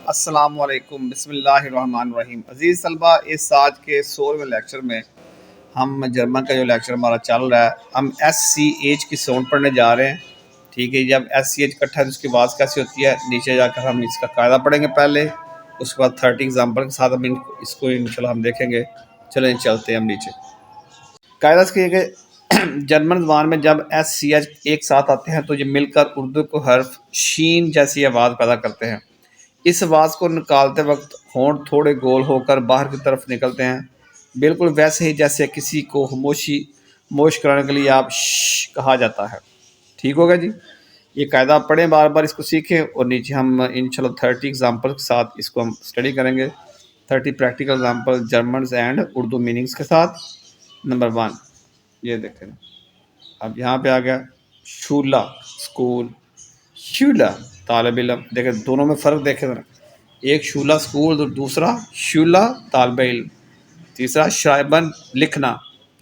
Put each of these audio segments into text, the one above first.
السلام علیکم، بسم اللہ الرحمن الرحیم۔ عزیز طلبہ، اس آج کے 16ویں لیکچر میں ہم جرمن کا جو لیکچر ہمارا چل رہا ہے، ہم ایس سی ایچ کی ساؤنڈ پڑھنے جا رہے ہیں۔ ٹھیک ہے، جب ایس سی ایچ اکٹھا ہے تو اس کی آواز کیسی ہوتی ہے، نیچے جا کر ہم اس کا قاعدہ پڑھیں گے پہلے، اس کے بعد 30 ایگزامپل کے ساتھ ہم اس کو انشاءاللہ ہم دیکھیں گے۔ چلیں چلتے ہیں ہم نیچے۔ قاعدہ اس کی کہ جرمن زبان میں جب ایس سی ایچ ایک ساتھ آتے ہیں تو یہ مل کر اردو کو حرف شین جیسی آواز پیدا کرتے ہیں۔ اس آواز کو نکالتے وقت ہونٹ تھوڑے گول ہو کر باہر کی طرف نکلتے ہیں، بالکل ویسے ہی جیسے کسی کو خاموش کرانے کے لیے آپ شش کہا جاتا ہے۔ ٹھیک ہوگا جی، یہ قاعدہ پڑھیں، بار بار اس کو سیکھیں، اور نیچے ہم انشاءاللہ 30 ایگزامپل کے ساتھ اس کو ہم اسٹڈی کریں گے۔ 30 practical example Germans and Urdu meanings کے ساتھ۔ نمبر 1 یہ دیکھیں، اب یہاں پہ آ گیا شولا اسکول، شولا طالب علم۔ دیکھیں دونوں میں فرق دیکھیں ذرا، ایک شولا اسکول اور دوسرا شولا طالب علم۔ تیسرا شرائبن لکھنا،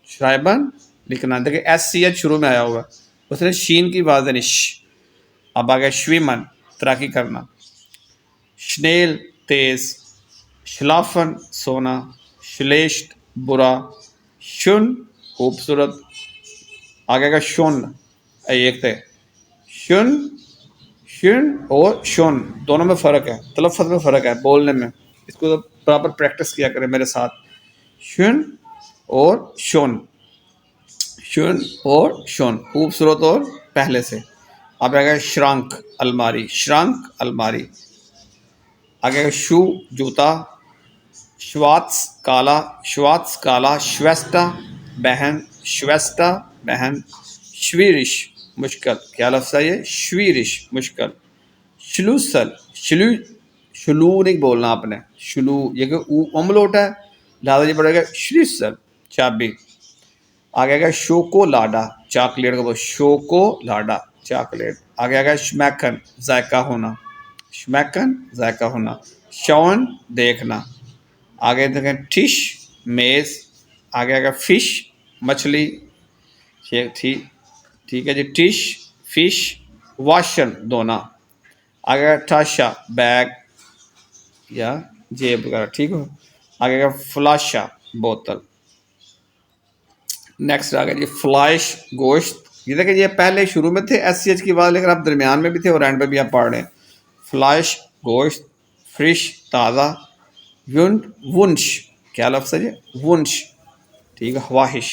شرائبن لکھنا۔ دیکھیں ایس سی ایچ شروع میں آیا ہوگا، اس نے شین کی آواز دینی ش۔ اب آ گیا شویمن تیراکی کرنا، شنیل تیز، شلافن سونا، شلیشٹ برا، شن خوبصورت۔ آگے کا شن، ایک تھے شن، شن اور شن دونوں میں فرق ہے، تلفظ میں فرق ہے، بولنے میں۔ اس کو پراپر پریکٹس کیا کریں میرے ساتھ۔ شن اور شن، شن اور شن، خوبصورت اور پہلے سے۔ اب آگے شرانک الماری، شرانک الماری۔ آگے شو جوتا، شواتس کالا، شواتس کالا، شویسٹا بہن، شویسٹا بہن۔ شویرش مشکل، کیا لفظ ہے یہ؟ شویرش مشکل۔ شلوسل، شلو نہیں بولنا آپ نے، شلو، یہ کہ املوٹ ہے لہٰذا یہ پڑے گا شلوسل چابی۔ آگے گا شوکو لاڈا، چاکلیٹ کا، شوکو لاڈا چاکلیٹ۔ آگے گا شمیکن ذائقہ ہونا، شمیکن ذائقہ ہونا۔ شون دیکھنا۔ آگے دیکھیں ٹش میز۔ آگے گا فش مچھلی، ٹھیک ہے جی، ٹش فش۔ واشن دھونا۔ آگے ٹاشا بیگ یا جیب وغیرہ، ٹھیک ہو۔ آگے کا فلاشا بوتل۔ نیکسٹ آگے جی فلائش گوشت۔ یہ دیکھیں یہ پہلے شروع میں تھے ایس سی ایچ کی بات، لیکن آپ درمیان میں بھی تھے اور اینڈ پہ بھی آپ پڑھ رہے ہیں۔ فلائش گوشت، فریش تازہ۔ ونٹ ونش، کیا لفظ ہے جی؟ ونش، ٹھیک ہے، خواہش۔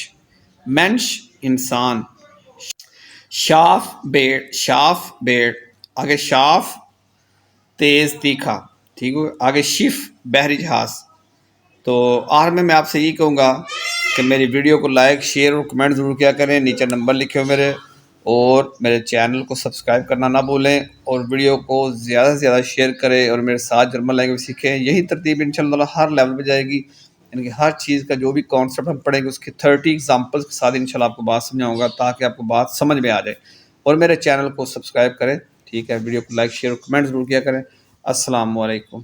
منش انسان۔ شاف بیٹ، شاف بیٹ۔ آگے شاف تیز تیکھا، ٹھیک ہے۔ آگے شف بحری جہاز۔ تو آخر میں آپ سے یہ کہوں گا کہ میری ویڈیو کو لائک شیئر اور کمنٹ ضرور کیا کریں، نیچے نمبر لکھے ہو میرے، اور میرے چینل کو سبسکرائب کرنا نہ بھولیں، اور ویڈیو کو زیادہ سے زیادہ شیئر کریں اور میرے ساتھ جرمن لینگویج سیکھیں۔ یہی ترتیب انشاءاللہ ہر لیول پہ جائے گی، یعنی کہ ہر چیز کا جو بھی کانسیپٹ ہم پڑھیں گے اس کی 30 ایگزامپلس کے ساتھ انشاءاللہ آپ کو بات سمجھاؤں گا، تاکہ آپ کو بات سمجھ میں آ جائے۔ اور میرے چینل کو سبسکرائب کریں، ٹھیک ہے، ویڈیو کو لائک شیئر اور کمنٹ ضرور کیا کریں۔ السلام علیکم۔